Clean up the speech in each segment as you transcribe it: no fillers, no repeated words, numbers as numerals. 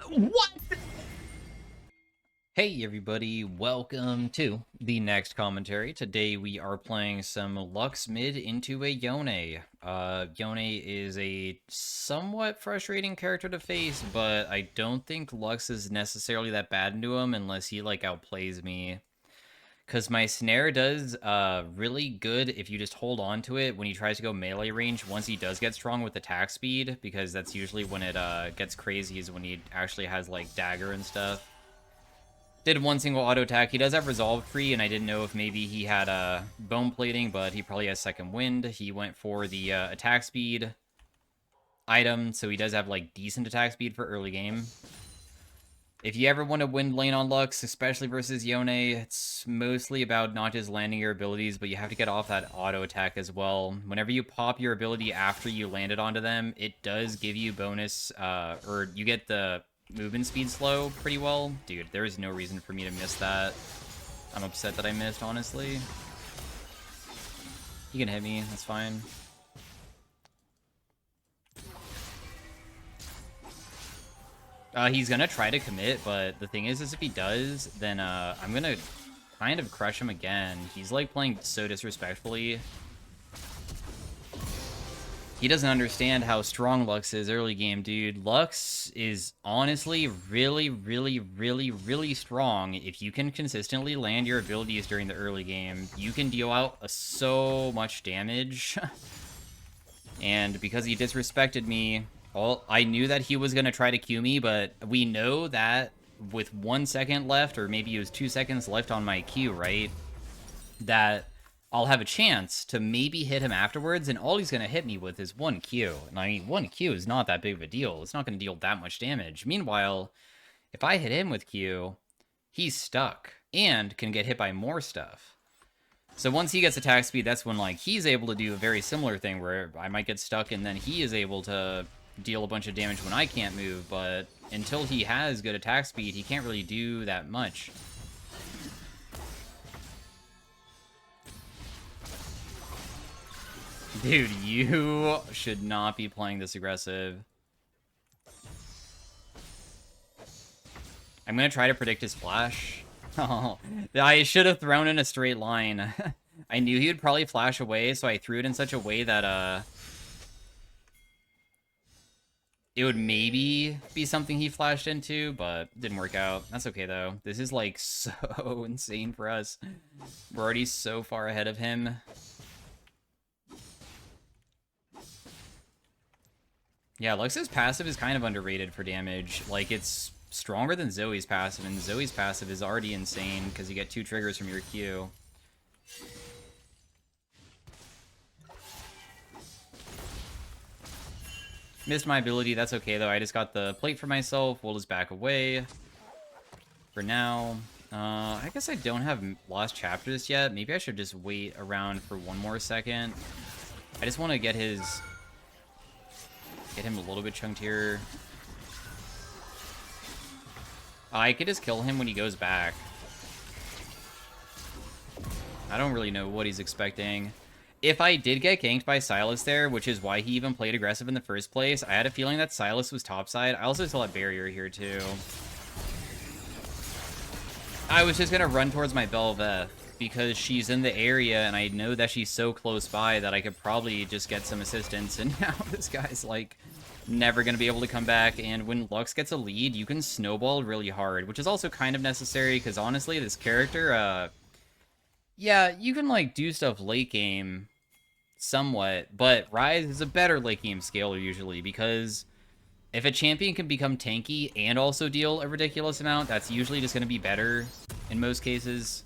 What? Hey everybody, welcome to the next commentary. Today we are playing some Lux Mid into a Yone. Yone is a somewhat frustrating character to face, but I don't think Lux is necessarily that bad into him unless he like outplays me. Cause my snare does really good if you just hold on to it when he tries to go melee range once he does get strong with attack speed, because that's usually when it gets crazy, is when he actually has like dagger and stuff. Did one single auto attack. He does have resolve tree, and I didn't know if maybe he had bone plating, but he probably has second wind. He went for the attack speed item, so he does have like decent attack speed for early game. If you ever want to win lane on Lux, especially versus Yone, it's mostly about not just landing your abilities, but you have to get off that auto attack as well. Whenever you pop your ability after you landed onto them, it does give you bonus, or you get the movement speed slow pretty well. Dude, there is no reason for me to miss that. I'm upset that I missed, honestly. You can hit me, that's fine. He's gonna try to commit, but the thing is if he does, then I'm gonna kind of crush him again. He's like playing so disrespectfully. He doesn't understand how strong Lux is early game, dude. Lux is honestly really, really, really, really strong. If you can consistently land your abilities during the early game, you can deal out so much damage. And because he disrespected me, I knew that he was going to try to Q me, but we know that with 1 second left, or maybe it was 2 seconds left on my Q, right? That I'll have a chance to maybe hit him afterwards, and all he's going to hit me with is 1 Q. And I mean, 1 Q is not that big of a deal. It's not going to deal that much damage. Meanwhile, if I hit him with Q, he's stuck and can get hit by more stuff. So once he gets attack speed, that's when like he's able to do a very similar thing where I might get stuck and then he is able to deal a bunch of damage when I can't move, but until he has good attack speed, he can't really do that much. Dude, you should not be playing this aggressive. I'm gonna try to predict his flash. Oh, I should have thrown in a straight line. I knew he would probably flash away, so I threw it in such a way that, it would maybe be something he flashed into, but didn't work out. That's okay, though. This is, like, so insane for us. We're already so far ahead of him. Yeah, Lux's passive is kind of underrated for damage. Like, it's stronger than Zoe's passive, and Zoe's passive is already insane because you get 2 triggers from your Q. Missed my ability, that's okay though. I just got the plate for myself. We'll just back away for now. I guess I don't have lost chapters yet. Maybe I should just wait around for 1 more second. I just want to get him a little bit chunkier. I could just kill him when he goes back. I don't really know what he's expecting. If I did get ganked by Silas there, which is why he even played aggressive in the first place, I had a feeling that Silas was topside. I also still have barrier here too. I was just gonna run towards my Belveth because she's in the area and I know that she's so close by that I could probably just get some assistance, and now this guy's like never gonna be able to come back. And when Lux gets a lead, you can snowball really hard, which is also kind of necessary because honestly this character, yeah, you can like do stuff late game somewhat, but Rise is a better late game scaler usually, because if a champion can become tanky and also deal a ridiculous amount, that's usually just going to be better in most cases.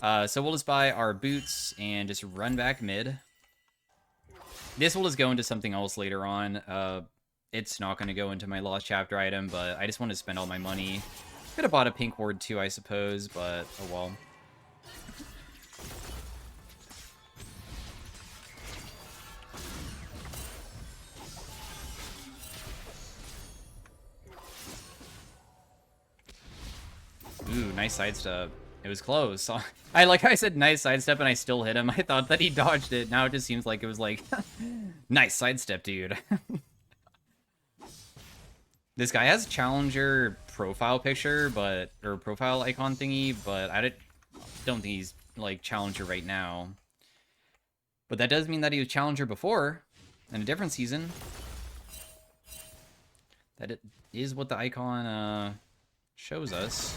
So we'll just buy our boots and just run back mid. This will just go into something else later on. It's not going to go into my lost chapter item, but I just want to spend all my money. Could have bought a pink ward too, I suppose, but oh well. Ooh, nice sidestep. It was close. I said nice sidestep and I still hit him. I thought that he dodged it. Now it just seems like it was like, nice sidestep, dude. This guy has challenger profile picture, or profile icon thingy, but I don't think he's like challenger right now. But that does mean that he was challenger before in a different season. That it is what the icon shows us.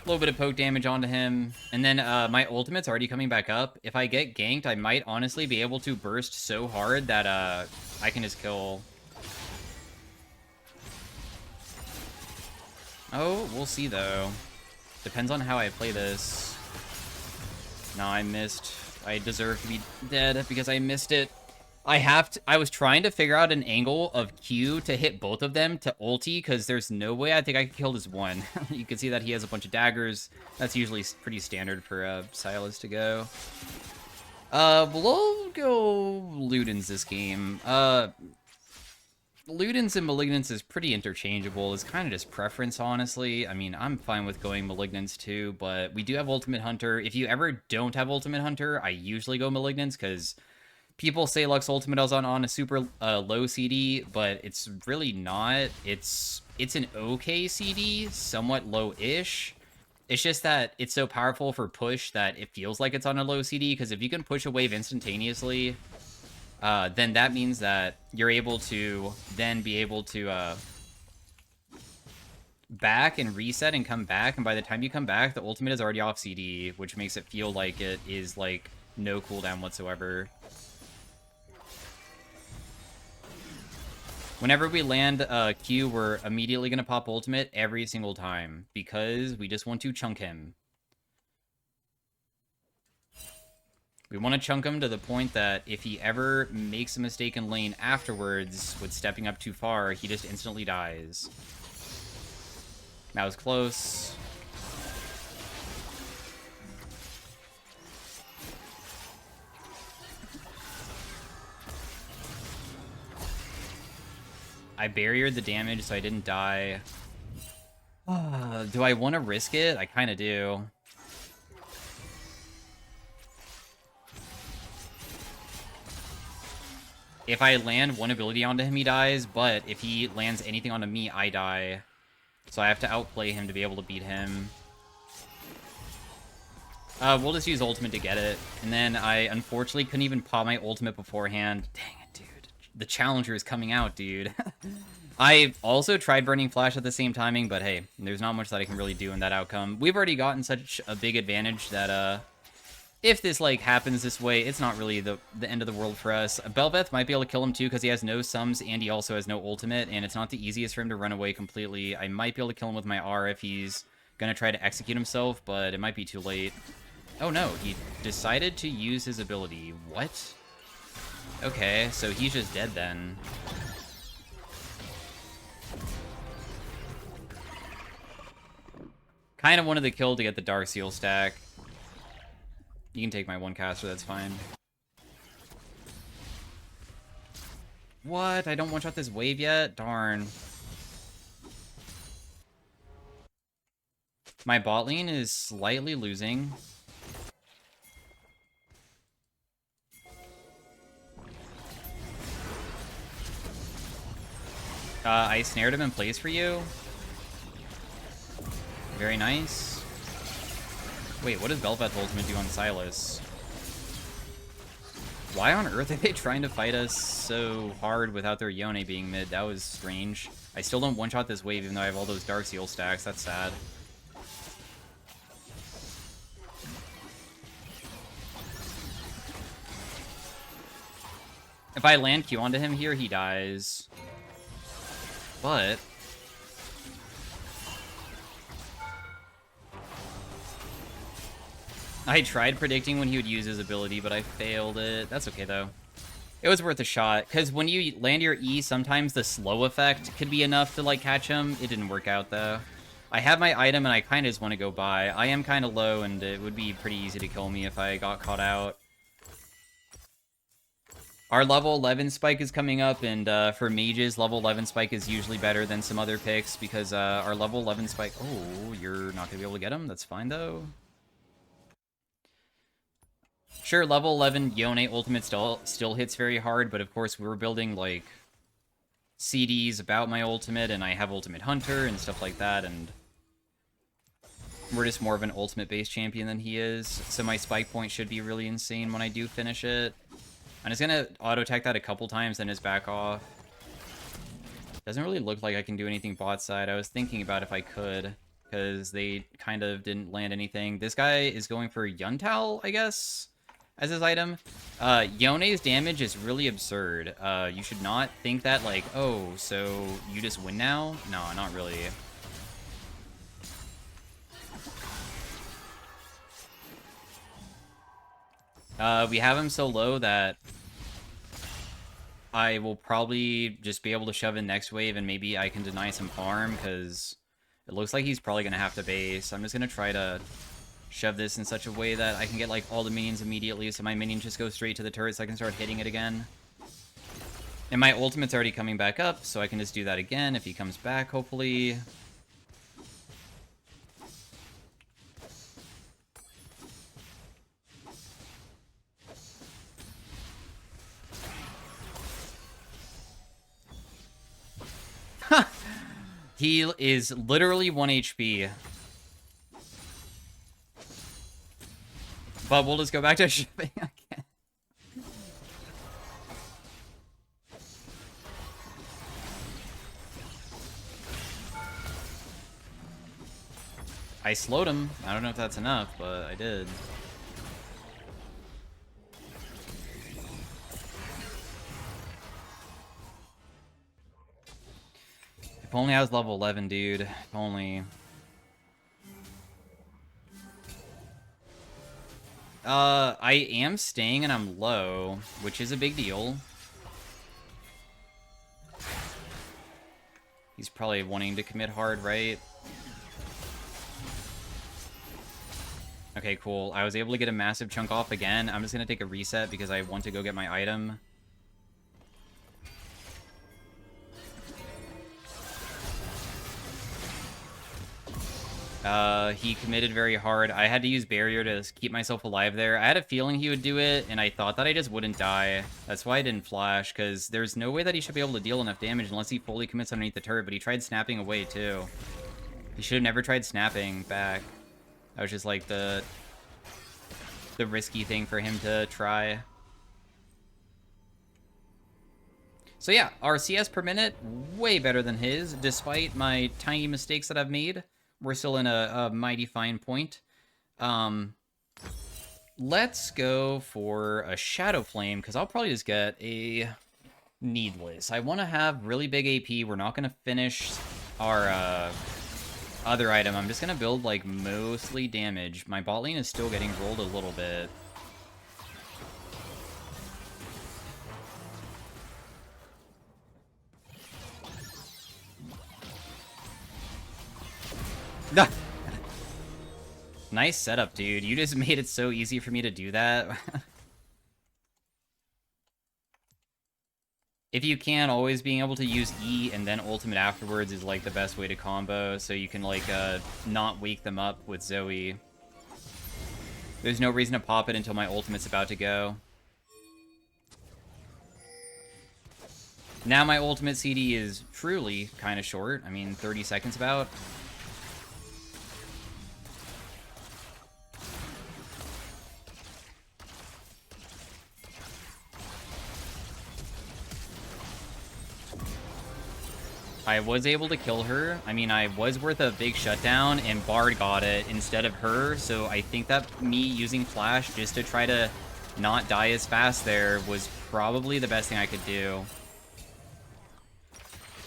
A little bit of poke damage onto him. And then my ultimate's already coming back up. If I get ganked, I might honestly be able to burst so hard that I can just kill. Oh, we'll see though. Depends on how I play this. No, I missed. I deserve to be dead because I missed it. I was trying to figure out an angle of Q to hit both of them to ulti, because there's no way I think I could kill this one. You can see that he has a bunch of daggers. That's usually pretty standard for Silas to go. We'll go Ludens this game. Ludens and Malignance is pretty interchangeable. It's kind of just preference, honestly. I mean, I'm fine with going Malignance too, but we do have Ultimate Hunter. If you ever don't have Ultimate Hunter, I usually go Malignance, because people say Lux Ultimate is on a super low CD, but it's really not. It's an okay CD, somewhat low-ish. It's just that it's so powerful for push that it feels like it's on a low CD, because if you can push a wave instantaneously, then that means that you're able to then be able to back and reset and come back, and by the time you come back, the ultimate is already off CD, which makes it feel like it is like no cooldown whatsoever. Whenever we land Q, we're immediately going to pop ultimate every single time, because we just want to chunk him. We want to chunk him to the point that if he ever makes a mistake in lane afterwards with stepping up too far, he just instantly dies. That was close. I barriered the damage so I didn't die. Do I want to risk it? I kind of do. If I land one ability onto him, he dies, but if he lands anything onto me, I die. So I have to outplay him to be able to beat him. We'll just use ultimate to get it. And then I unfortunately couldn't even pop my ultimate beforehand. Dang it, dude. The challenger is coming out, dude. I also tried burning flash at the same timing, but hey, there's not much that I can really do in that outcome. We've already gotten such a big advantage that, if this, like, happens this way, it's not really the end of the world for us. Belveth might be able to kill him, too, because he has no sums, and he also has no ultimate, and it's not the easiest for him to run away completely. I might be able to kill him with my R if he's gonna try to execute himself, but it might be too late. Oh, no, he decided to use his ability. What? Okay, so he's just dead then. Kind of wanted the kill to get the Dark Seal stack. You can take my one caster, that's fine. What? I don't one-shot this wave yet? Darn. My bot lane is slightly losing. I snared him in place for you. Very nice. Wait, what does Belveth ultimate do on Silas? Why on earth are they trying to fight us so hard without their Yone being mid? That was strange. I still don't one-shot this wave even though I have all those Dark Seal stacks. That's sad. If I land Q onto him here, he dies. But I tried predicting when he would use his ability, but I failed it. That's okay, though. It was worth a shot, because when you land your E, sometimes the slow effect could be enough to, like, catch him. It didn't work out, though. I have my item, and I kind of just want to go by. I am kind of low, and it would be pretty easy to kill me if I got caught out. Our level 11 spike is coming up, and for mages, level 11 spike is usually better than some other picks, because our level 11 spike... Oh, you're not going to be able to get him? That's fine, though. Sure, level 11 Yone ultimate still hits very hard, but of course we were building, like, CDs about my ultimate, and I have Ultimate Hunter and stuff like that, and we're just more of an ultimate-based champion than he is, so my spike point should be really insane when I do finish it. I'm just gonna auto-attack that a couple times, then just back off. Doesn't really look like I can do anything bot side. I was thinking about if I could, because they kind of didn't land anything. This guy is going for Yuntal, I guess, as his item. Yone's damage is really absurd. You should not think that, like, oh, so you just win now? No, not really. We have him so low that I will probably just be able to shove in next wave, and maybe I can deny some farm, because it looks like he's probably going to have to base. I'm just going to try to shove this in such a way that I can get, like, all the minions immediately, so my minions just go straight to the turret so I can start hitting it again. And my ultimate's already coming back up, so I can just do that again if he comes back, hopefully. He is literally 1 HP. But we'll just go back to shipping again. I slowed him. I don't know if that's enough, but I did. If only I was level 11, dude. If only. I am staying and I'm low, which is a big deal. He's probably wanting to commit hard, right? Okay, cool. I was able to get a massive chunk off again. I'm just gonna take a reset because I want to go get my item. He committed very hard. I had to use barrier to keep myself alive there. I had a feeling he would do it, and I thought that I just wouldn't die. That's why I didn't flash, because there's no way that he should be able to deal enough damage unless he fully commits underneath the turret, but he tried snapping away, too. He should have never tried snapping back. That was just, like, the risky thing for him to try. So yeah, our CS per minute, way better than his, despite my tiny mistakes that I've made. We're still in a mighty fine point. Let's go for a Shadow Flame, because I'll probably just get a Needless. I want to have really big AP. We're not going to finish our other item. I'm just going to build, like, mostly damage. My bot lane is still getting rolled a little bit. Nice setup, dude. You just made it so easy for me to do that. If you can, always being able to use E and then ultimate afterwards is, like, the best way to combo, so you can, like, not wake them up with Zoe. There's no reason to pop it until my ultimate's about to go. Now my ultimate CD is truly kind of short. I mean, 30 seconds about. I was able to kill her. I mean, I was worth a big shutdown, and Bard got it instead of her, so I think that me using Flash just to try to not die as fast there was probably the best thing I could do.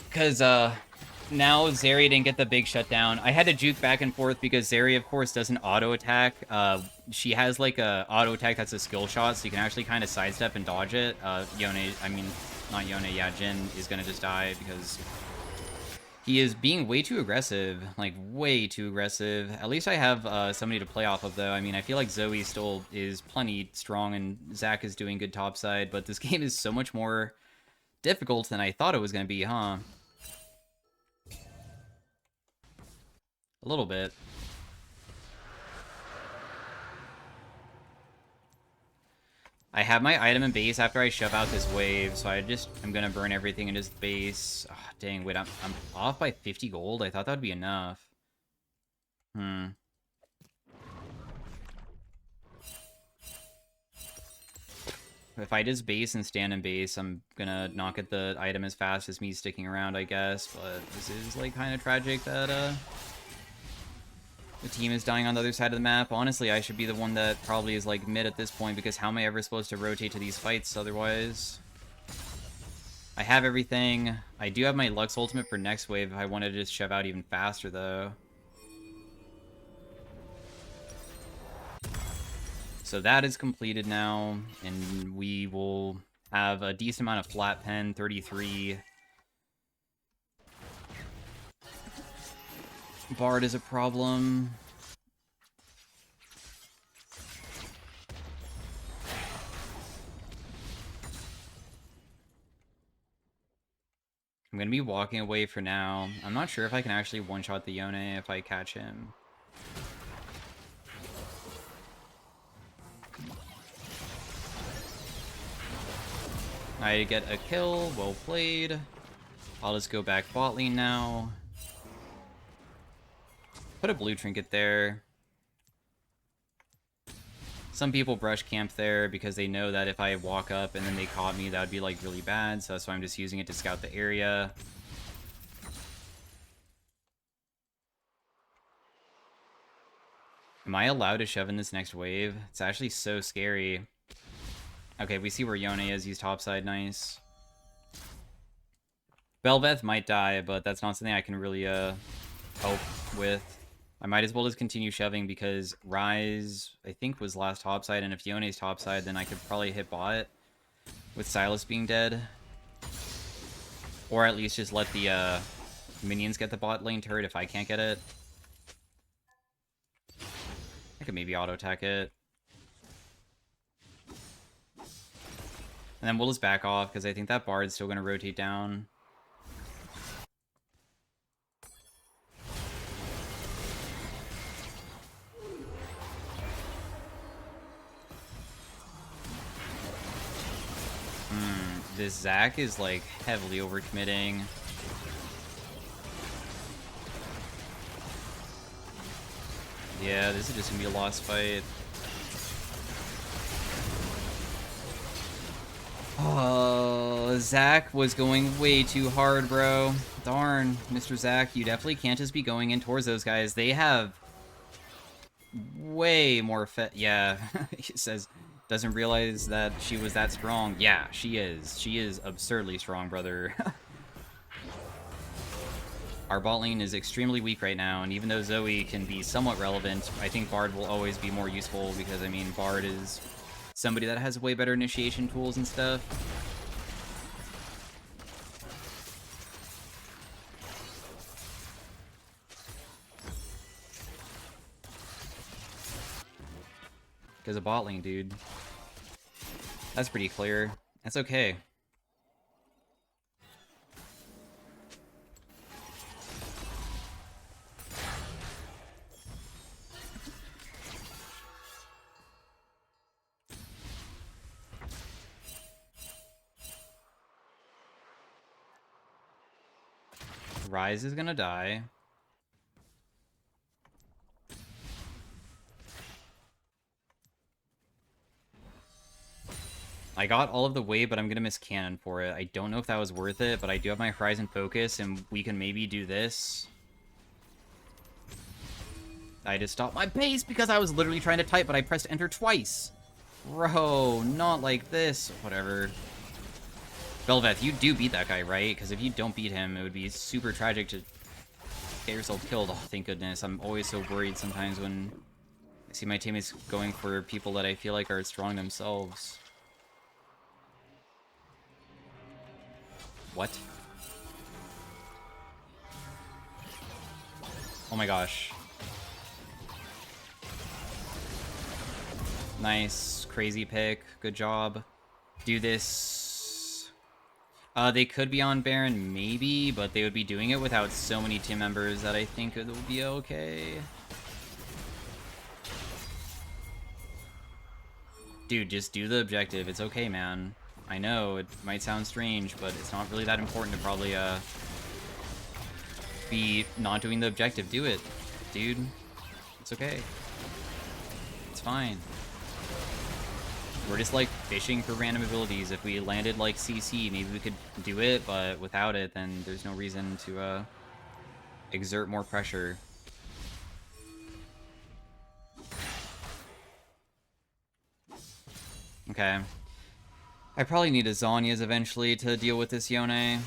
Because, now Zeri didn't get the big shutdown. I had to juke back and forth because Zeri, of course, doesn't auto-attack. She has, like, a auto-attack that's a skill shot, so you can actually kind of sidestep and dodge it. Yone, I mean, not Yone, yeah, Jin is gonna just die because he is being way too aggressive, like, way too aggressive. At least I have somebody to play off of, though. I mean, I feel like Zoe still is plenty strong, and Zach is doing good topside, but this game is so much more difficult than I thought it was going to be, huh? A little bit. I have my item in base after I shove out this wave, so I'm gonna burn everything in his base. Oh, dang, wait, I'm off by 50 gold? I thought that would be enough. If I just base and stand in base, I'm gonna not get the item as fast as me sticking around, I guess. But this is, like, kind of tragic that, the team is dying on the other side of the map. Honestly, I should be the one that probably is, like, mid at this point, because how am I ever supposed to rotate to these fights otherwise? I have everything. I do have my Lux ultimate for next wave if I wanted to just shove out even faster, though. So that is completed now, and we will have a decent amount of flat pen, 33. Bard is a problem. I'm going to be walking away for now. I'm not sure if I can actually one-shot the Yone if I catch him. I get a kill, well played. I'll just go back bot lane now. Put a blue trinket there. Some people brush camp there because they know that if I walk up and then they caught me, that would be, like, really bad. So that's why I'm just using it to scout the area. Am I allowed to shove in this next wave? It's actually so scary. Okay, we see where Yone is. He's topside. Nice. Belveth might die, but that's not something I can really help with. I might as well just continue shoving because Ryze, I think, was last topside, and if Yone's topside, then I could probably hit bot with Silas being dead. Or at least just let the minions get the bot lane turret if I can't get it. I could maybe auto-attack it. And then we'll just back off, because I think that Bard's still going to rotate down. This Zac is, like, heavily overcommitting. Yeah, this is just going to be a lost fight. Oh, Zac was going way too hard, bro. Darn, Mr. Zac, you definitely can't just be going in towards those guys. They have way more yeah, he says, doesn't realize that she was that strong. Yeah, she is. She is absurdly strong, brother. Our bot lane is extremely weak right now, and even though Zoe can be somewhat relevant, I think Bard will always be more useful because, I mean, Bard is somebody that has way better initiation tools and stuff. Because of bot lane, dude. That's pretty clear. That's okay. Ryze is gonna die. I got all of the wave, but I'm gonna miss cannon for it. I don't know if that was worth it, but I do have my Horizon Focus, and we can maybe do this. I just stopped my pace because I was literally trying to type, but I pressed enter twice. Bro, not like this. Whatever. Belveth, you do beat that guy, right? Because if you don't beat him, it would be super tragic to get yourself killed. Oh, thank goodness. I'm always so worried sometimes when I see my teammates going for people that I feel like are strong themselves. What? Oh my gosh. Nice. Crazy pick. Good job. Do this. They could be on Baron, maybe, but they would be doing it without so many team members that I think it would be okay. Dude, just do the objective. It's okay, man. I know, it might sound strange, but it's not really that important to probably, be not doing the objective. Do it, dude. It's okay. It's fine. We're just, like, fishing for random abilities. If we landed, like, CC, maybe we could do it, but without it, then there's no reason to, exert more pressure. Okay. I probably need a Zhonya's eventually to deal with this Yone.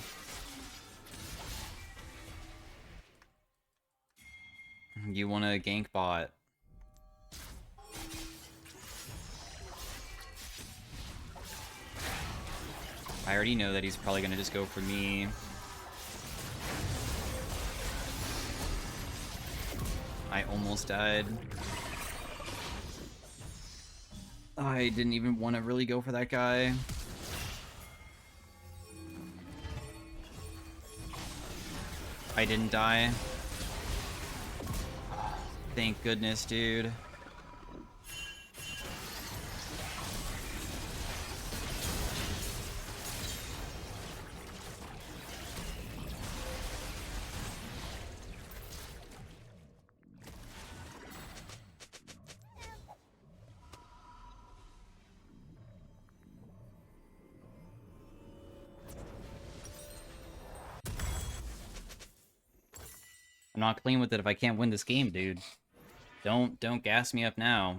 You want a gank bot. I already know that he's probably gonna just go for me. I almost died. I didn't even want to really go for that guy. I didn't die. Thank goodness, dude. I'm not clean with it if I can't win this game, dude. Don't gas me up now.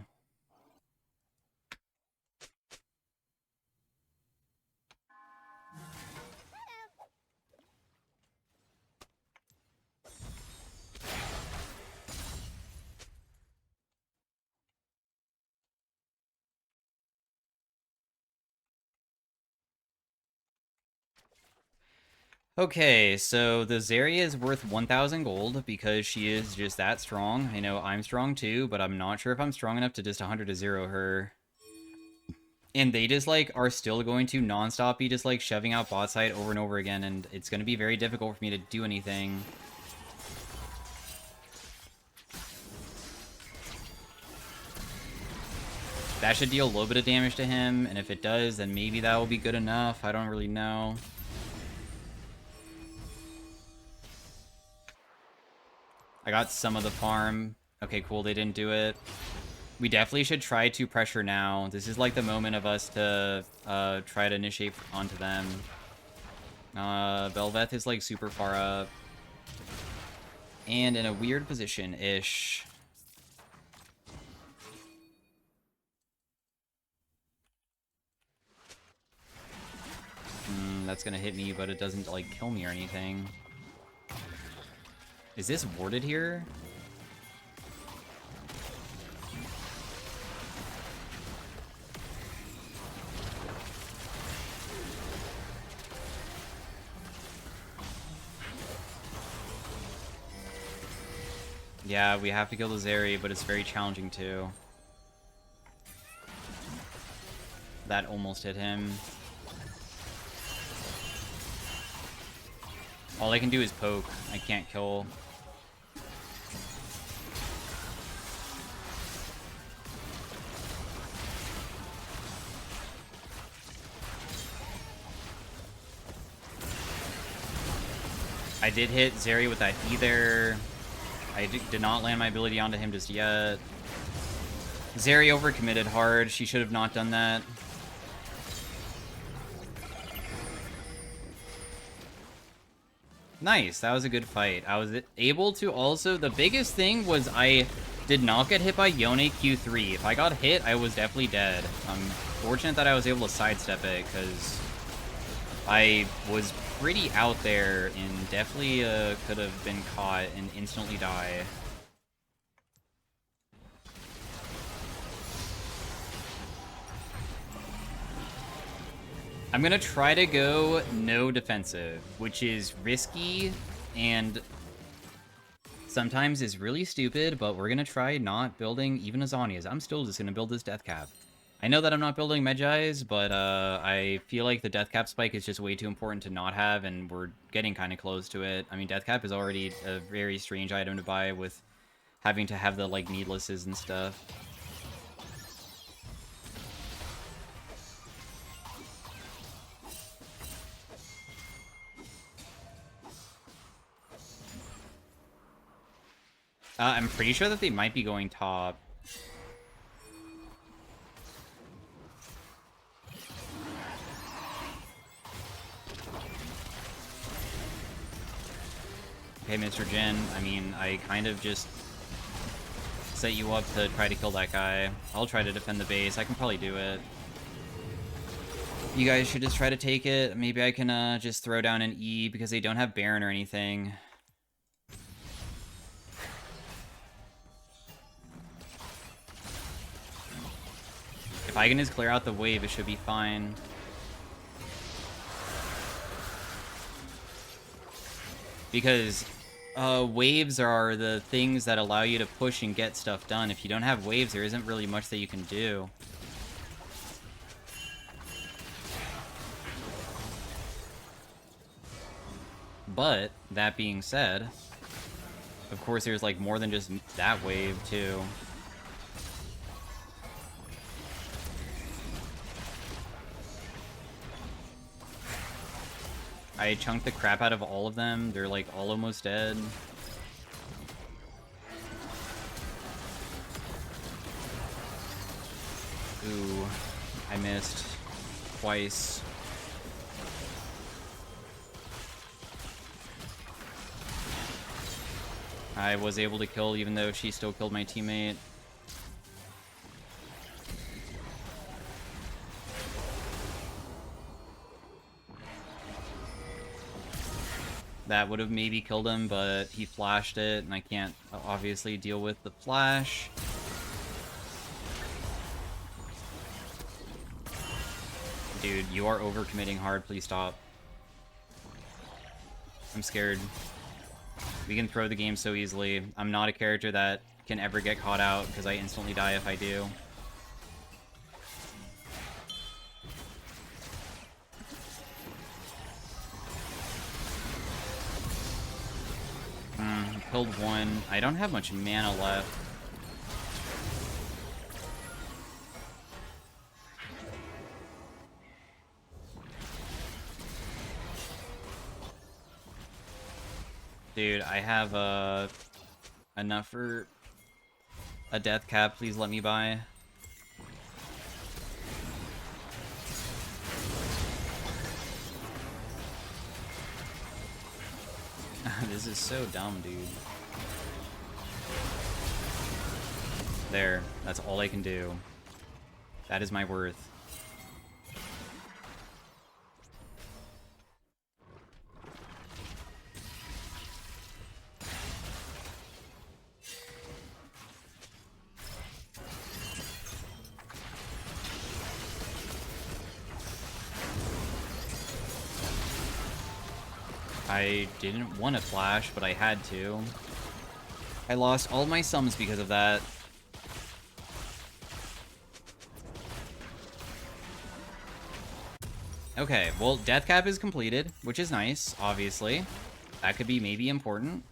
Okay, so the Zarya is worth 1,000 gold because she is just that strong. I know I'm strong too, but I'm not sure if I'm strong enough to just 100 to 0 her. And they just, like, are still going to non-stop be just, like, shoving out bot side over and over again, and it's going to be very difficult for me to do anything. That should deal a little bit of damage to him, and if it does, then maybe that will be good enough. I don't really know. I got some of the farm. Okay, cool, they didn't do it. We definitely should try to pressure now. This is like the moment of us to try to initiate onto them. Belveth is like super far up. And in a weird position-ish. That's gonna hit me, but it doesn't like kill me or anything. Is this warded here? Yeah, we have to kill the Zeri, but it's very challenging too. That almost hit him. All I can do is poke. I can't kill. I did hit Zeri with that either. I did not land my ability onto him just yet. Zeri overcommitted hard. She should have not done that. Nice. That was a good fight. I was able to also... The biggest thing was I did not get hit by Yone Q3. If I got hit, I was definitely dead. I'm fortunate that I was able to sidestep it, because I was pretty out there and definitely could have been caught and instantly die. I'm gonna try to go no defensive, which is risky and sometimes is really stupid, but we're gonna try not building even a Zhonya's. I'm still just gonna build this death cap. I know that I'm not building Medjai's, but I feel like the death cap spike is just way too important to not have, and we're getting kind of close to it. I mean, death cap is already a very strange item to buy with having to have the, like, needlesses and stuff. I'm pretty sure that they might be going top. Okay, Mr. Jin, I mean, I kind of just set you up to try to kill that guy. I'll try to defend the base. I can probably do it. You guys should just try to take it. Maybe I can just throw down an E because they don't have Baron or anything. If I can just clear out the wave, it should be fine. Because waves are the things that allow you to push and get stuff done. If you don't have waves, there isn't really much that you can do. But, that being said, of course there's like more than just that wave too. I chunked the crap out of all of them. They're like all almost dead. Ooh, I missed twice. I was able to kill even though she still killed my teammate. That would have maybe killed him, but he flashed it, and I can't obviously deal with the flash. Dude, you are overcommitting hard. Please stop. I'm scared. We can throw the game so easily. I'm not a character that can ever get caught out, because I instantly die if I do. Killed one. I don't have much mana left. Dude, I have enough for a death cap. Please let me buy. This is so dumb, dude. There. That's all I can do. That is my worth. I didn't want to flash, but I had to. I lost all my sums because of that. Okay, well, death cap is completed, which is nice, obviously. That could be maybe important.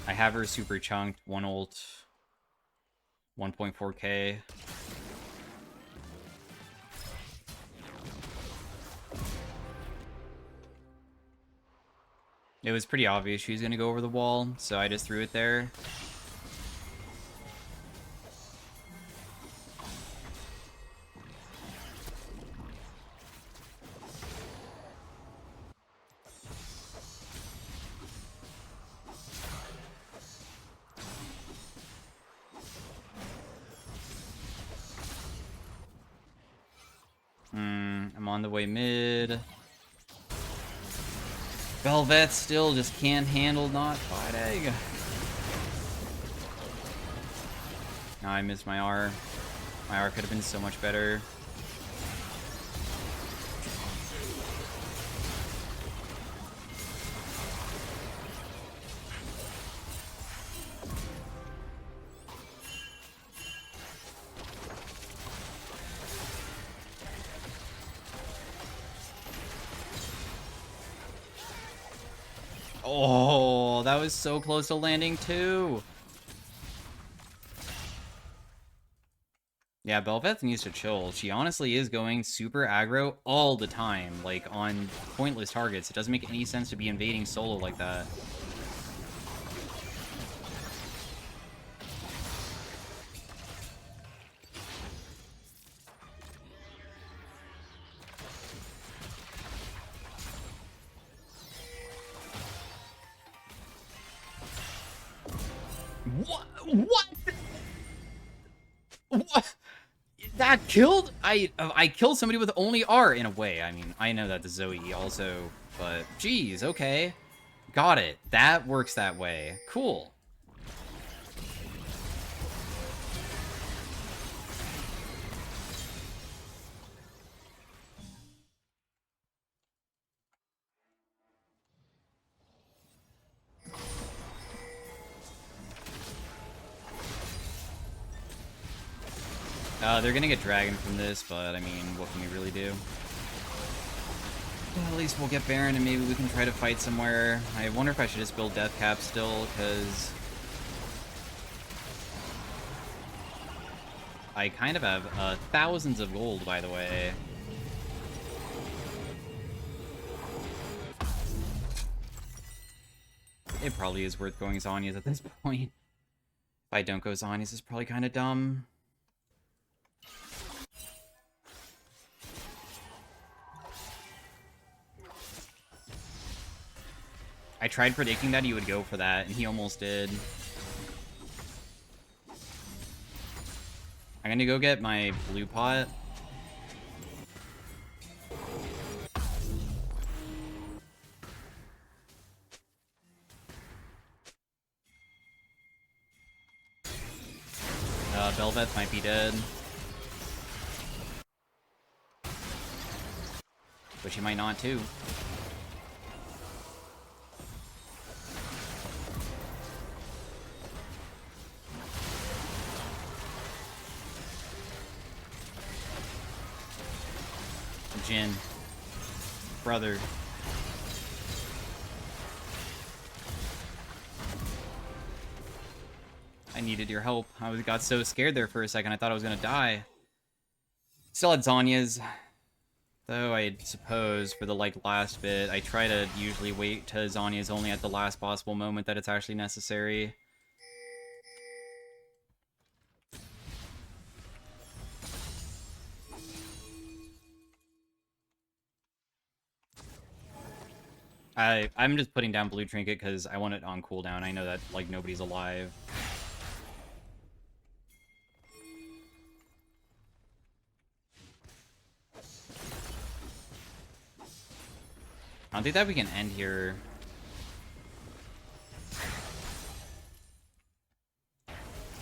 I have her super chunked, 1 ult, 1.4k. It was pretty obvious she was going to go over the wall, so I just threw it there. I'm on the way mid. Velvet still just can't handle not fighting. Now I missed my R. My R could have been so much better. Oh, that was so close to landing too. Yeah, Belveth needs to chill. She honestly is going super aggro all the time, like, on pointless targets. It doesn't make any sense to be invading solo like that. What? What? What? That killed? I killed somebody with only R in a way. I mean, I know that the Zoe also, but geez, okay. Got it. That works that way. Cool. They're gonna get Dragon from this, but I mean, what can we really do? Well, at least we'll get Baron and maybe we can try to fight somewhere. I wonder if I should just build Death Cap still, because I kind of have thousands of gold, by the way. It probably is worth going Zhonya's at this point. If I don't go Zhonya's, it's probably kind of dumb. I tried predicting that he would go for that, and he almost did. I'm gonna go get my blue pot. Belveth might be dead. But she might not, too. Jin. Brother. I needed your help. I got so scared there for a second, I thought I was gonna die. Still had Zhonya's. Though I suppose for the last bit, I try to usually wait to Zhonya's only at the last possible moment that it's actually necessary. I'm just putting down Blue Trinket because I want it on cooldown. I know that, like, nobody's alive. I don't think that we can end here.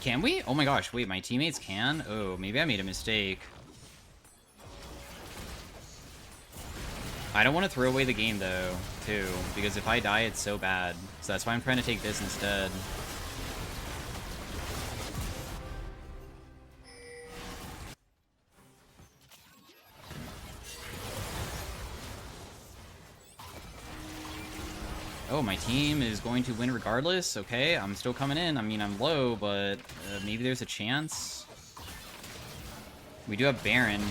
Can we? Oh my gosh, wait, my teammates can? Oh, maybe I made a mistake. I don't want to throw away the game, though, too, because if I die, it's so bad. So that's why I'm trying to take this instead. Oh, my team is going to win regardless? Okay, I'm still coming in. I mean, I'm low, but maybe there's a chance. We do have Baron.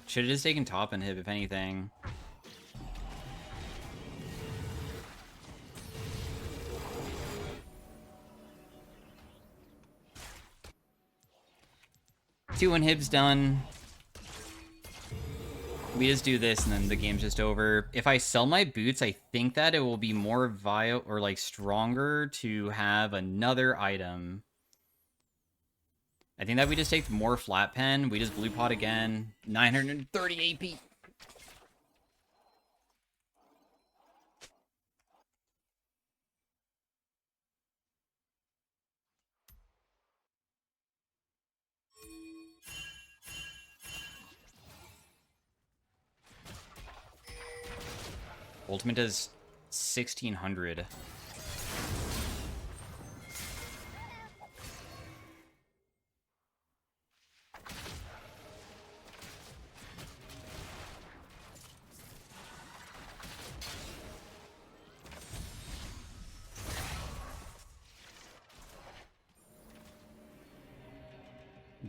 Should have just taken top inhib, if anything. Two inhibs done. We just do this and then the game's just over. If I sell my boots, I think that it will be more viable or like stronger to have another item. I think that we just take more flat pen. We just blue pot again. 930 AP. Ultimate does 1600.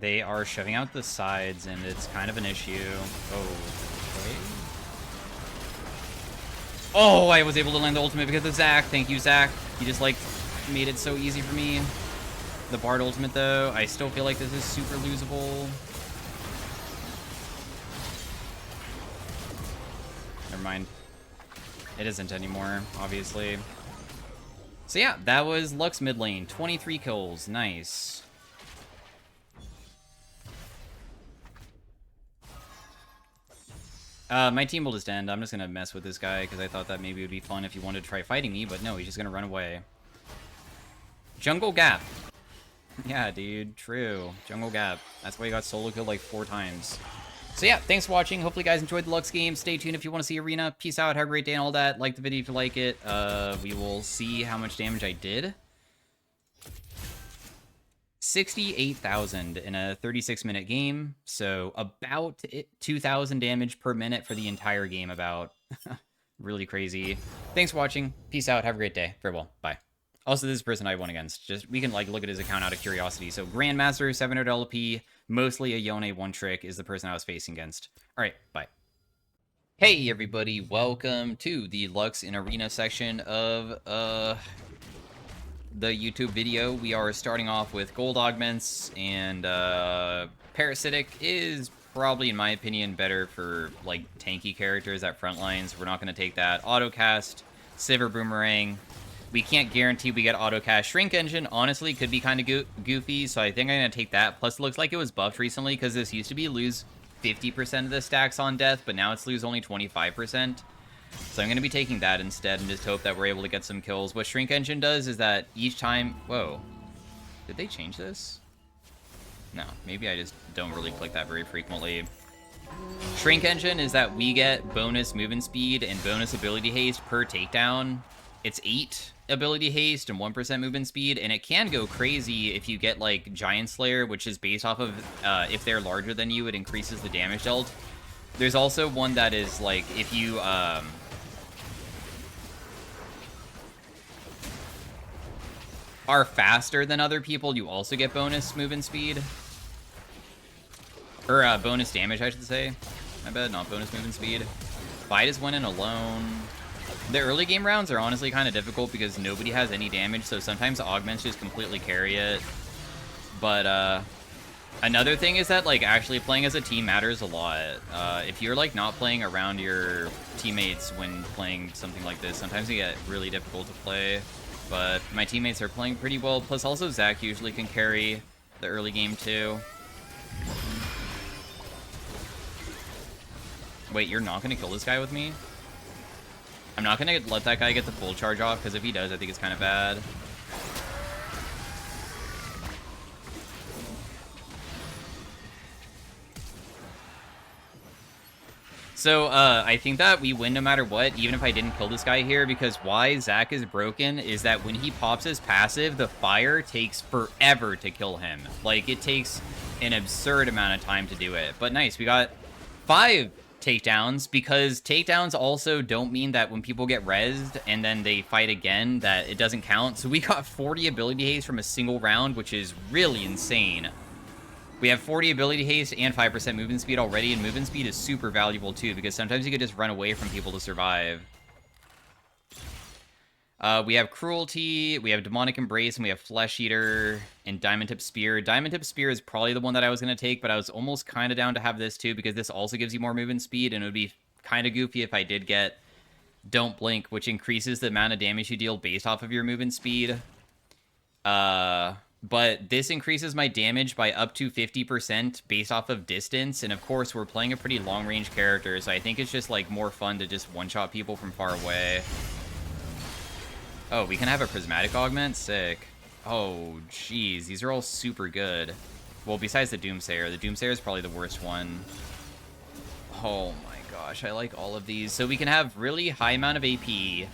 They are shoving out the sides, and it's kind of an issue. Oh, okay. Oh, I was able to land the ultimate because of Zach. Thank you, Zach. You just, like, made it so easy for me. The Bard ultimate, though, I still feel like this is super losable. Never mind. It isn't anymore, obviously. So yeah, that was Lux mid lane. 23 kills. Nice. My team will just end. I'm just gonna mess with this guy because I thought that maybe it would be fun if he wanted to try fighting me, but no, he's just gonna run away. Jungle Gap. Yeah, dude, true. Jungle Gap. That's why he got solo killed like 4 times. So yeah, thanks for watching. Hopefully you guys enjoyed the Lux game. Stay tuned if you want to see Arena. Peace out, have a great day and all that. Like the video if you like it. We will see how much damage I did. 68,000 in a 36-minute game. So about 2,000 damage per minute for the entire game about. Really crazy. Thanks for watching. Peace out, have a great day. Farewell. Bye. Also, this is the person I won against. Just we can like look at his account out of curiosity. So Grandmaster, 700 LP, mostly a Yone one trick is the person I was facing against. All right, bye. Hey everybody, welcome to the Lux in Arena section of the YouTube video. We are starting off with gold augments, and Parasitic is probably, in my opinion, better for like tanky characters at front lines. We're not going to take that. Autocast, Sivir Boomerang. We can't guarantee we get autocast. Shrink Engine, honestly, could be kind of goofy, so I think I'm going to take that. Plus, it looks like it was buffed recently, because this used to be lose 50% of the stacks on death, but now it's lose only 25%. So I'm going to be taking that instead, and just hope that we're able to get some kills. What Shrink Engine does is that each time... Whoa. Did they change this? No, maybe I just don't really click that very frequently. Shrink Engine is that we get bonus movement speed and bonus ability haste per takedown. It's 8 ability haste and 1% movement speed, and it can go crazy if you get, like, Giant Slayer, which is based off of, if they're larger than you, it increases the damage dealt. There's also one that is, like, if you, are faster than other people, you also get bonus movement speed. Or, bonus damage, I should say. My bad, not bonus movement speed. Fight is went in alone. The early game rounds are honestly kind of difficult because nobody has any damage, so sometimes augments just completely carry it. But, another thing is that, like, actually playing as a team matters a lot. If you're, like, not playing around your teammates when playing something like this, sometimes you get really difficult to play. But my teammates are playing pretty well, plus also Zach usually can carry the early game, too. Wait, you're not going to kill this guy with me? I'm not going to let that guy get the full charge off, because if he does, I think it's kind of bad. So, I think that we win no matter what, even if I didn't kill this guy here, because why Zach is broken is that when he pops his passive, the fire takes forever to kill him. Like, it takes an absurd amount of time to do it. But nice, we got 5 takedowns, because takedowns also don't mean that when people get rezzed and then they fight again, that it doesn't count. So we got 40 ability haste from a single round, which is really insane. We have 40 ability haste and 5% movement speed already, and movement speed is super valuable too, because sometimes you could just run away from people to survive. We have Cruelty, we have Demonic Embrace, and we have Flesh Eater, and Diamond Tip Spear. Diamond Tip Spear is probably the one that I was going to take, but I was almost kind of down to have this too, because this also gives you more movement speed, and it would be kind of goofy if I did get Don't Blink, which increases the amount of damage you deal based off of your movement speed. But this increases my damage by up to 50% based off of distance, and of course we're playing a pretty long-range character, so I think it's just like more fun to just one-shot people from far away. Oh, we can have a prismatic augment? Sick. Oh, jeez. These are all super good. Well, besides the Doomsayer. The Doomsayer is probably the worst one. Oh my gosh, I like all of these. So we can have really high amount of AP.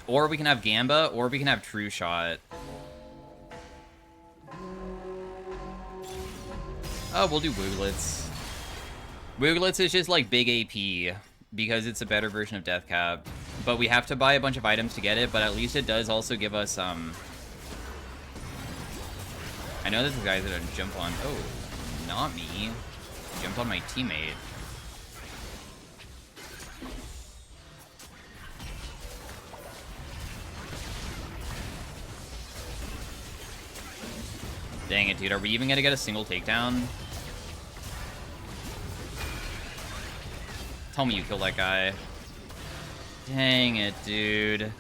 Or we can have Gamba, or we can have True Shot. Oh, we'll do Wooglets. Wooglets is just like big AP, because it's a better version of Death Cap. But we have to buy a bunch of items to get it, but at least it does also give us, I I know this guy's gonna jump on... Oh, not me. He jumped on my teammate. Dang it, dude. Are we even gonna get a single takedown? Tell me you killed that guy. Dang it, dude.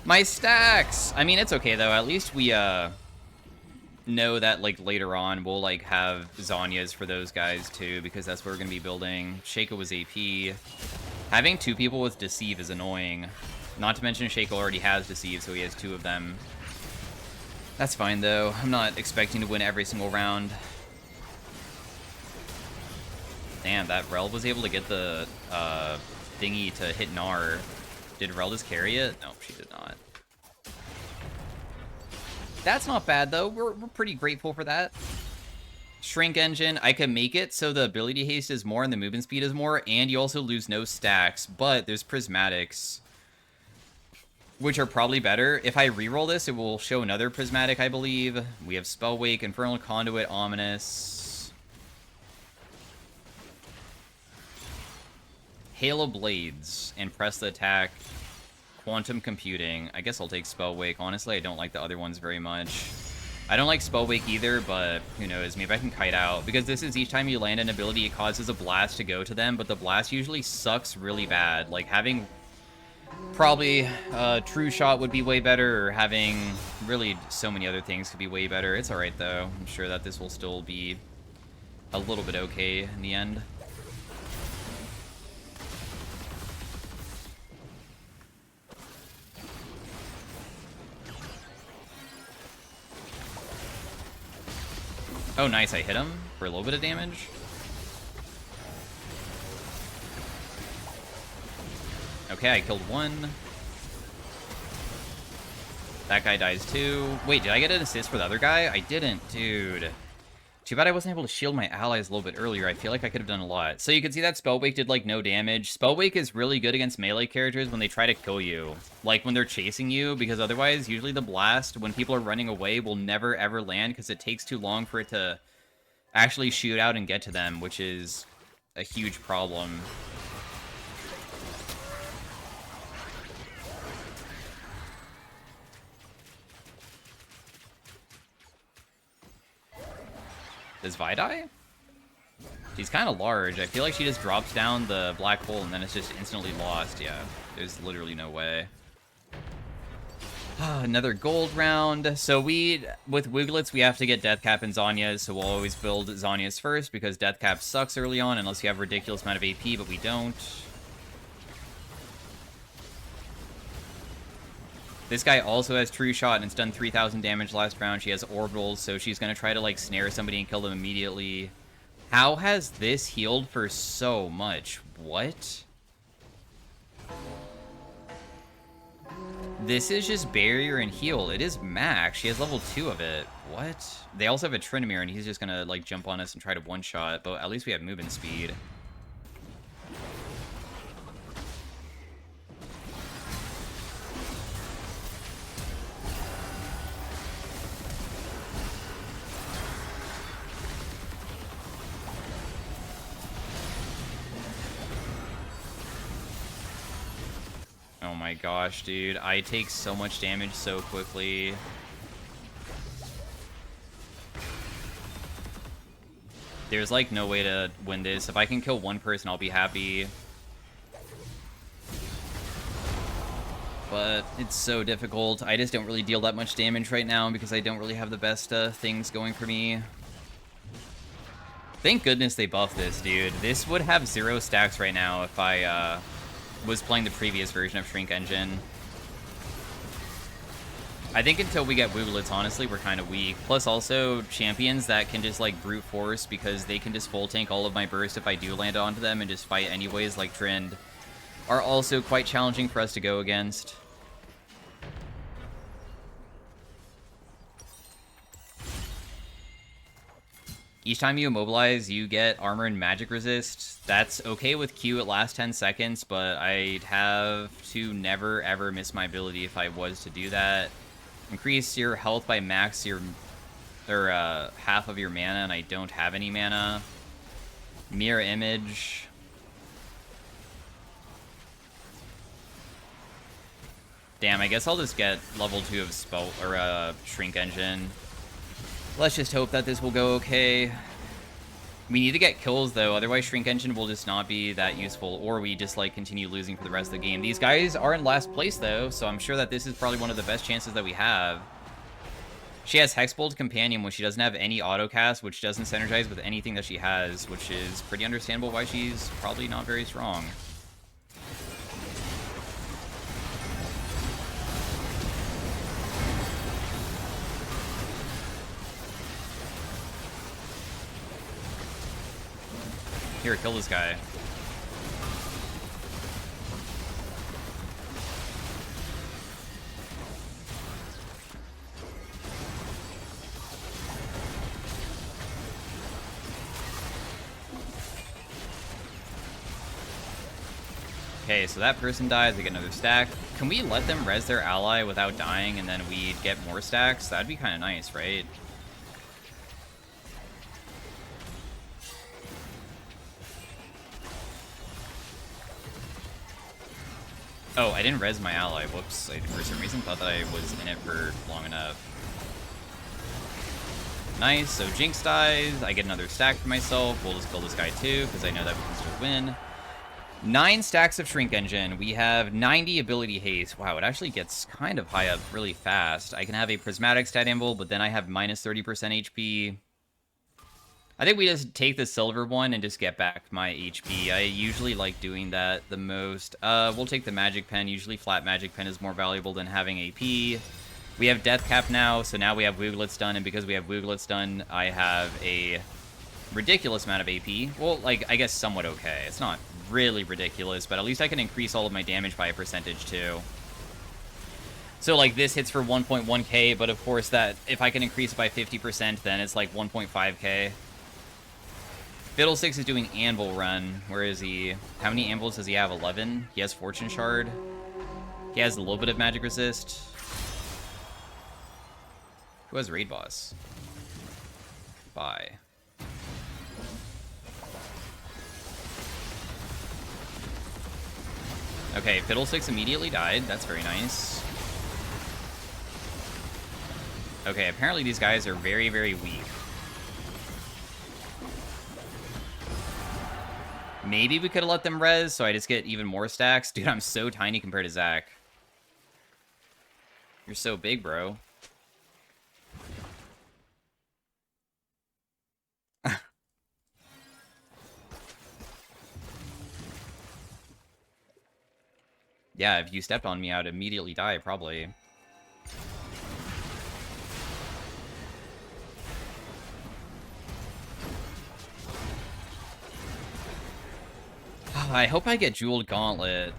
My stacks! I mean, it's okay, though. At least we, know that, like, later on, we'll, like, have Zhonya's for those guys, too, because that's what we're gonna be building. Shaco was AP. Having two people with Deceive is annoying. Not to mention Shaco already has Deceive, so he has two of them. That's fine, though. I'm not expecting to win every single round. Damn, that Rel was able to get the thingy to hit Gnar. Did Rel just carry it? No, she did not. That's not bad, though. We're pretty grateful for that. Shrink Engine, I can make it so the ability haste is more and the movement speed is more, and you also lose no stacks, but there's Prismatics, which are probably better. If I reroll this, it will show another Prismatic, I believe. We have Spell Wake, Infernal Conduit, Ominous, Hail of Blades, and press the attack. Quantum Computing. I guess I'll take Spell Wake. Honestly, I don't like the other ones very much. I don't like Spell Wake either, but who knows? Maybe I can kite out. Because this is each time you land an ability, it causes a blast to go to them, but the blast usually sucks really bad. Like, having probably True Shot would be way better, or having really so many other things could be way better. It's alright, though. I'm sure that this will still be a little bit okay in the end. Oh, nice. I hit him for a little bit of damage. Okay, I killed one. That guy dies too. Wait, did I get an assist for the other guy? I didn't, dude. Too bad I wasn't able to shield my allies a little bit earlier. I feel like I could have done a lot. So you can see that Spell Wake did, like, no damage. Spell Wake is really good against melee characters when they try to kill you. Like, when they're chasing you, because otherwise, usually the blast, when people are running away, will never, ever land, because it takes too long for it to actually shoot out and get to them, which is a huge problem. Does Vi die? She's kind of large. I feel like she just drops down the black hole and then it's just instantly lost. Yeah, there's literally no way. Another gold round. So with Wiglets, we have to get Deathcap and Zhonya's, so we'll always build Zhonya's first, because Deathcap sucks early on unless you have a ridiculous amount of AP, but we don't. This guy also has True Shot, and it's done 3,000 damage last round. She has Orbitals, so she's going to try to, like, snare somebody and kill them immediately. How has this healed for so much? What? This is just barrier and heal. It is max. She has level 2 of it. What? They also have a Trinimir, and he's just gonna, like, jump on us and try to one-shot, but at least we have movement speed. Oh my gosh, dude. I take so much damage so quickly. There's, like, no way to win this. If I can kill one person, I'll be happy. But it's so difficult. I just don't really deal that much damage right now because I don't really have the best things going for me. Thank goodness they buffed this, dude. This would have 0 stacks right now if I was playing the previous version of Shrink Engine. I think until we get Wooglets, honestly, we're kind of weak. Plus, also, champions that can just, like, brute force because they can just full tank all of my burst if I do land onto them and just fight anyways, like Trind, are also quite challenging for us to go against. Each time you immobilize, you get armor and magic resist. That's okay with Q at last 10 seconds, but I'd have to never ever miss my ability if I was to do that. Increase your health by max your or half of your mana, and I don't have any mana. Mirror Image. Damn, I guess I'll just get level 2 of Spell or Shrink Engine. Let's just hope that this will go okay. We need to get kills though, otherwise Shrink Engine will just not be that useful, or we just like continue losing for the rest of the game. These guys are in last place though, so I'm sure that this is probably one of the best chances that we have. She has Hexbolt Companion, which she doesn't have any autocast, which doesn't synergize with anything that she has, which is pretty understandable why she's probably not very strong. Here, kill this guy. Okay, so that person dies, they get another stack. Can we let them res their ally without dying and then we get more stacks? That'd be kind of nice, right? Oh, I didn't res my ally. Whoops. I, for some reason, thought that I was in it for long enough. Nice. So Jinx dies. I get another stack for myself. We'll just kill this guy too, because I know that we can still win. 9 stacks of Shrink Engine. We have 90 ability haste. Wow, it actually gets kind of high up really fast. I can have a Prismatic Stat Anvil, but then I have minus 30% HP. I think we just take the silver one and just get back my HP. I usually like doing that the most. We'll take the Magic Pen. Usually flat Magic Pen is more valuable than having AP. We have Death Cap now, so now we have Wooglets done, and because we have Wooglets done, I have a ridiculous amount of AP. Well, like, I guess somewhat okay. It's not really ridiculous, but at least I can increase all of my damage by a percentage too. So, like, this hits for 1.1k, but of course that, if I can increase it by 50%, then it's like 1.5k. Fiddlesticks is doing Anvil Run. Where is he? How many Anvils does he have? 11? He has Fortune Shard. He has a little bit of Magic Resist. Who has Raid Boss? Bye. Okay, Fiddlesticks immediately died. That's very nice. Okay, apparently these guys are very, very weak. Maybe we could have let them res, so I just get even more stacks. Dude, I'm so tiny compared to Zach. You're so big, bro. Yeah, if you stepped on me, I would immediately die, probably. I hope I get Jeweled Gauntlet.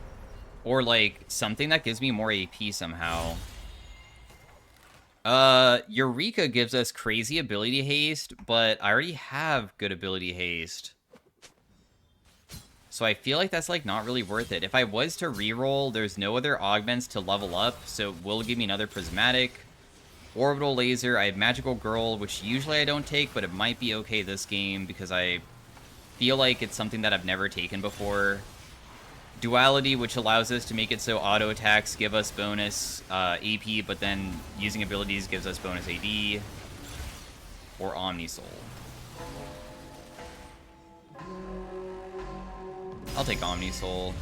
Or, like, something that gives me more AP somehow. Eureka gives us crazy ability haste, but I already have good ability haste. So I feel like that's, like, not really worth it. If I was to reroll, there's no other augments to level up, so it will give me another Prismatic. Orbital Laser, I have Magical Girl, which usually I don't take, but it might be okay this game, because I feel like it's something that I've never taken before. Duality, which allows us to make it so auto attacks give us bonus AP, but then using abilities gives us bonus AD. Or Omnisoul. I'll take Omnisoul.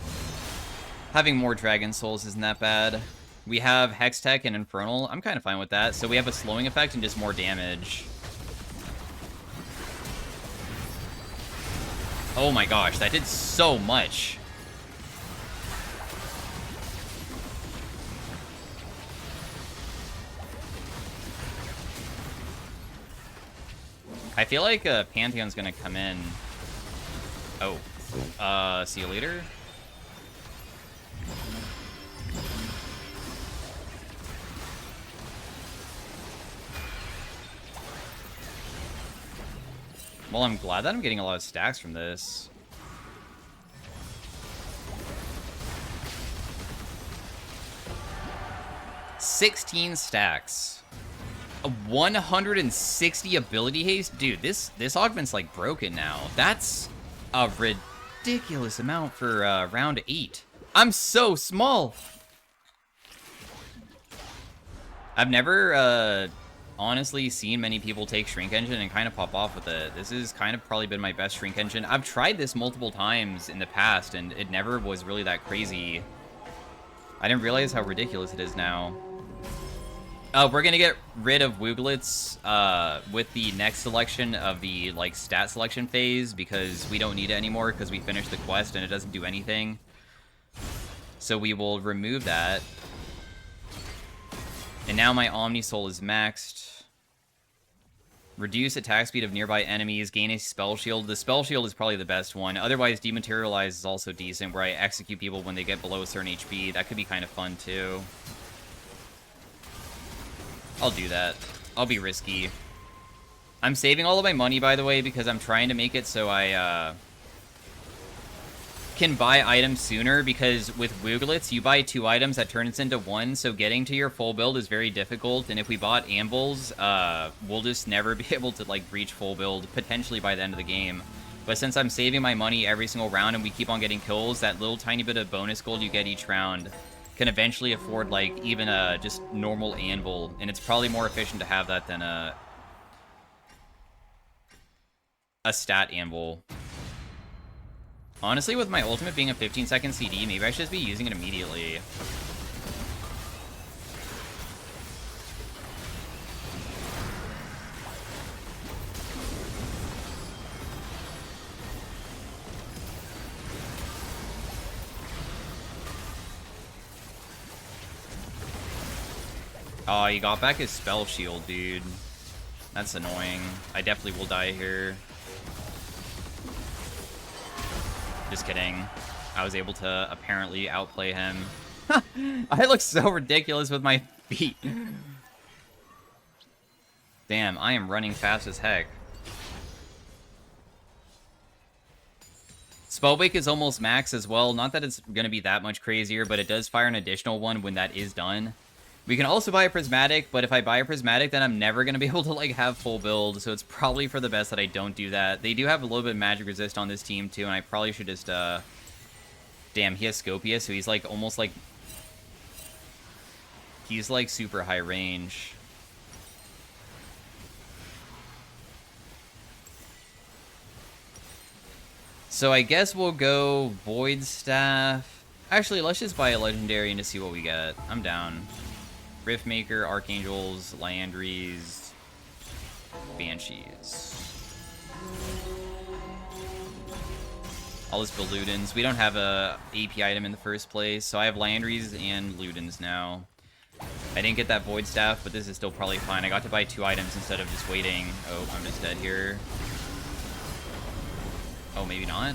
Having more Dragon Souls isn't that bad. We have Hextech and Infernal. I'm kind of fine with that. So we have a slowing effect and just more damage. Oh my gosh, that did so much. I feel like Pantheon's gonna come in. Oh. See you later. Well, I'm glad that I'm getting a lot of stacks from this. $16 stacks. A 160 ability haste? Dude, this augment's like broken now. That's a ridiculous amount for round 8. I'm so small. I've never honestly seen many people take Shrink Engine and kind of pop off with it. This has kind of probably been my best Shrink Engine. I've tried this multiple times in the past, and it never was really that crazy. I didn't realize how ridiculous it is now. We're gonna get rid of Wooglets with the next selection of the like stat selection phase, because we don't need it anymore because we finished the quest and it doesn't do anything. So we will remove that. And now my Omni Soul is maxed. Reduce attack speed of nearby enemies. Gain a spell shield. The spell shield is probably the best one. Otherwise, Dematerialize is also decent, where I execute people when they get below a certain HP. That could be kind of fun, too. I'll do that. I'll be risky. I'm saving all of my money, by the way, because I'm trying to make it so I can buy items sooner, because with Wooglets, you buy 2 items, that turns into 1, so getting to your full build is very difficult, and if we bought Anvils, we'll just never be able to, like, reach full build, potentially by the end of the game. But since I'm saving my money every single round and we keep on getting kills, that little tiny bit of bonus gold you get each round can eventually afford, like, even a just normal Anvil, and it's probably more efficient to have that than a stat Anvil. Honestly, with my ultimate being a 15-second CD, maybe I should just be using it immediately. Oh, he got back his spell shield, dude. That's annoying. I definitely will die here. Just kidding. I was able to apparently outplay him. I look so ridiculous with my feet. Damn, I am running fast as heck. Spellwake is almost max as well. Not that it's going to be that much crazier, but it does fire an additional one when that is done. We can also buy a Prismatic, but if I buy a Prismatic, then I'm never going to be able to, like, have full build, so it's probably for the best that I don't do that. They do have a little bit of magic resist on this team, too, and I probably should just, Damn, he has Scopia, so he's, like, almost, like... He's, like, super high range. So I guess we'll go Void Staff. Actually, let's just buy a Legendary and just see what we get. I'm down. Riftmaker, Archangels, Liandries, Banshees. All this Ludens. We don't have a AP item in the first place, so I have Liandries and Ludens now. I didn't get that Void Staff, but this is still probably fine. I got to buy 2 items instead of just waiting. Oh, I'm just dead here. Oh, maybe not?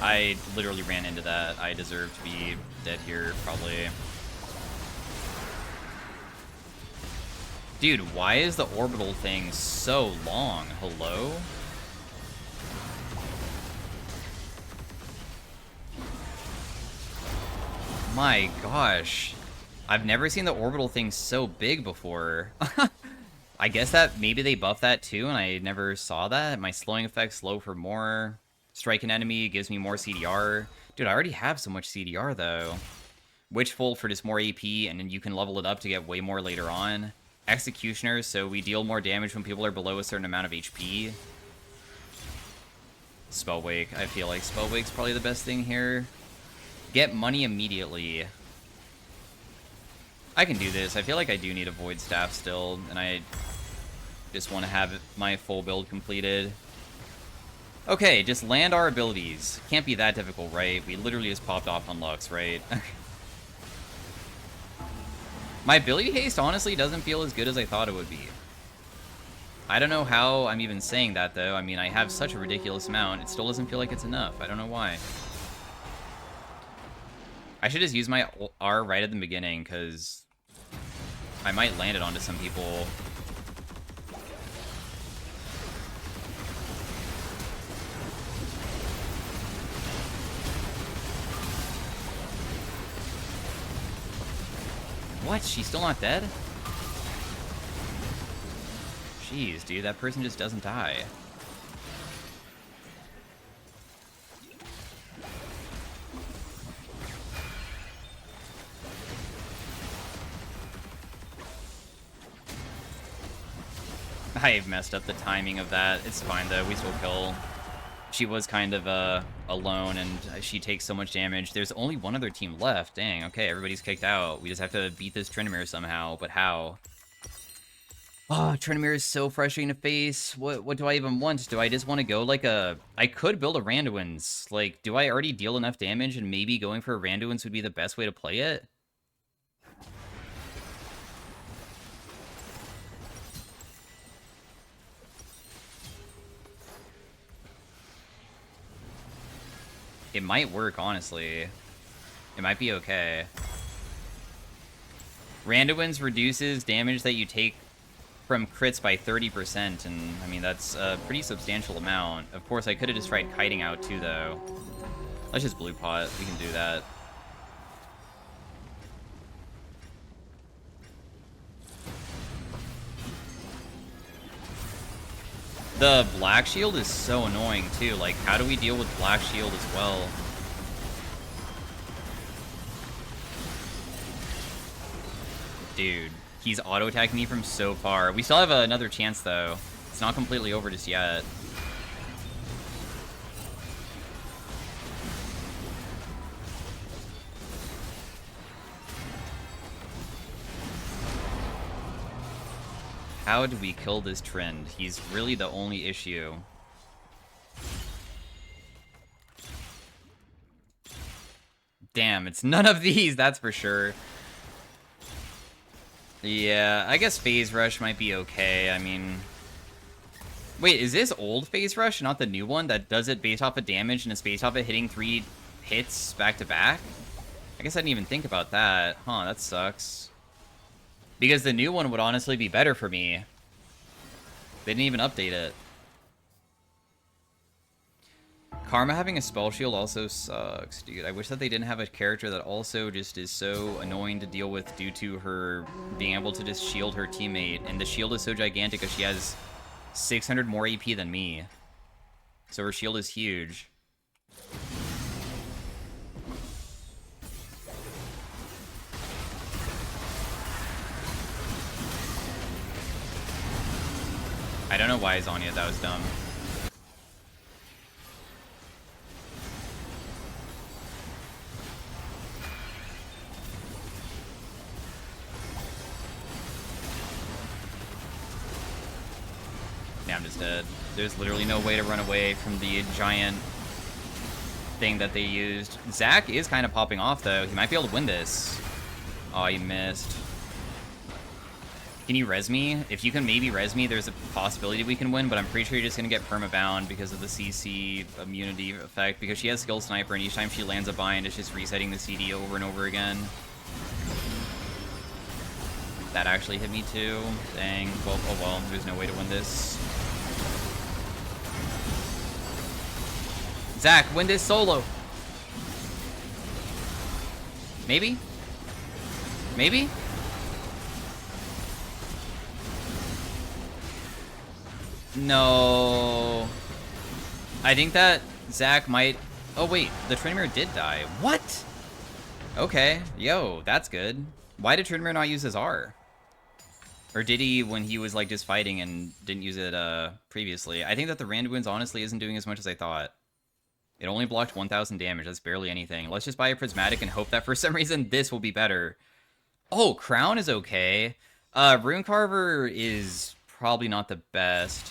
I literally ran into that. I deserve to be dead here, probably. Dude, why is the orbital thing so long? Hello? My gosh. I've never seen the orbital thing so big before. I guess that maybe they buffed that too, and I never saw that. My slowing effect, slow for more. Strike an enemy, gives me more CDR. Dude, I already have so much CDR, though. Witchfold for just more AP, and then you can level it up to get way more later on. Executioner, so we deal more damage when people are below a certain amount of HP. Spellwake. I feel like Spellwake's probably the best thing here. Get money immediately. I can do this. I feel like I do need a Void Staff still, and I just want to have my full build completed. Okay, just land our abilities. Can't be that difficult, right? We literally just popped off on Lux, right? My ability haste honestly doesn't feel as good as I thought it would be. I don't know how I'm even saying that, though. I mean, I have such a ridiculous amount. It still doesn't feel like it's enough. I don't know why. I should just use my R right at the beginning, because I might land it onto some people. What? She's still not dead? Jeez, dude, that person just doesn't die. I've messed up the timing of that. It's fine, though. We still kill. She was kind of alone, and she takes so much damage. There's only one other team left. Dang, okay, everybody's kicked out. We just have to beat this Tryndamere somehow, but how? Oh, Tryndamere is so frustrating to face. What do I even want? Do I just want to go like a... I could build a Randuin's. Like, do I already deal enough damage, and maybe going for a Randuin's would be the best way to play it? It might work, honestly. It might be okay. Randuin's reduces damage that you take from crits by 30%, and, I mean, that's a pretty substantial amount. Of course, I could have just tried kiting out, too, though. Let's just blue pot. We can do that. The black shield is so annoying, too. Like, how do we deal with black shield as well? Dude, he's auto-attacking me from so far. We still have another chance, though. It's not completely over just yet. How do we kill this trend? He's really the only issue. Damn, it's none of these, that's for sure. Yeah, I guess Phase Rush might be okay. I mean... Wait, is this old Phase Rush, not the new one that does it based off of damage and it's based off of hitting 3 hits back-to-back? I guess I didn't even think about that. Huh, that sucks. Because the new one would honestly be better for me. They didn't even update it. Karma having a spell shield also sucks, dude. I wish that they didn't have a character that also just is so annoying to deal with due to her being able to just shield her teammate. And the shield is so gigantic because she has 600 more AP than me. So her shield is huge. I don't know why he's on yet. That was dumb. Yeah, I'm just dead. There's literally no way to run away from the giant thing that they used. Zac is kind of popping off, though. He might be able to win this. Oh, he missed. Can you res me? If you can maybe res me, there's a possibility we can win, but I'm pretty sure you're just going to get permabound because of the CC immunity effect, because she has skill sniper, and each time she lands a bind, it's just resetting the CD over and over again. That actually hit me too. Dang. Well, oh well, there's no way to win this. Zac, win this solo. Maybe? Maybe? No. I think that Zac might... Oh, wait. The Tryndamere did die. What? Okay. Yo, that's good. Why did Tryndamere not use his R? Or did he when he was, like, just fighting and didn't use it previously? I think that the Randuin's honestly isn't doing as much as I thought. It only blocked 1,000 damage. That's barely anything. Let's just buy a Prismatic and hope that for some reason this will be better. Oh, Crown is okay. Rune Carver is probably not the best.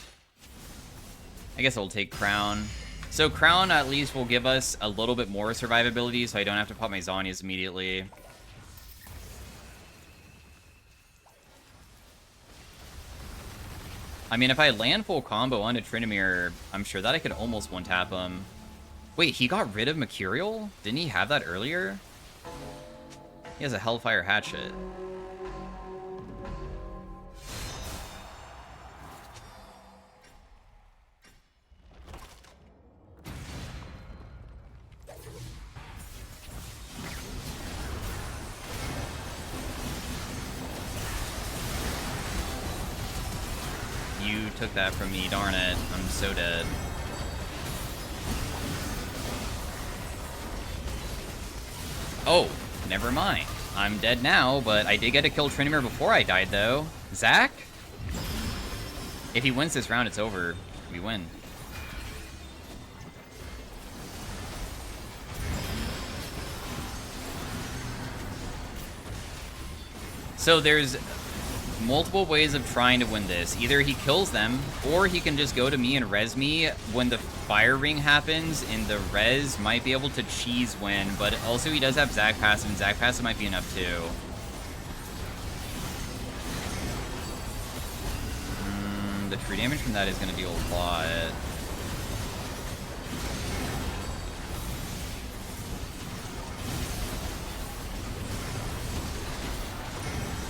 I guess I'll take Crown. So Crown at least will give us a little bit more survivability, so I don't have to pop my Zhonya's immediately. I mean, if I land full combo onto Tryndamere, I'm sure that I could almost one-tap him. Wait, he got rid of Mercurial? Didn't he have that earlier? He has a Hellfire Hatchet. took that from me, darn it. I'm so dead. Oh, never mind. I'm dead now, but I did get a kill Trinimir before I died, though. Zach? If he wins this round, it's over. We win. So there's multiple ways of trying to win this. Either he kills them, or he can just go to me and res me when the fire ring happens, and the res might be able to cheese win, but also he does have Zac passive, and Zac passive might be enough too. The true damage from that is going to do a lot.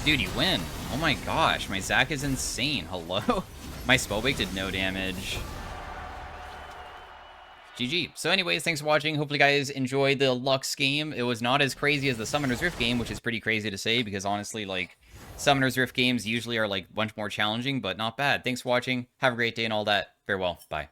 Dude, you win. Oh my gosh, my Zac is insane. Hello? My Spellbreak did no damage. GG. So anyways, thanks for watching. Hopefully you guys enjoyed the Lux game. It was not as crazy as the Summoner's Rift game, which is pretty crazy to say, because honestly, like, Summoner's Rift games usually are, like, much more challenging, but not bad. Thanks for watching. Have a great day and all that. Farewell. Bye.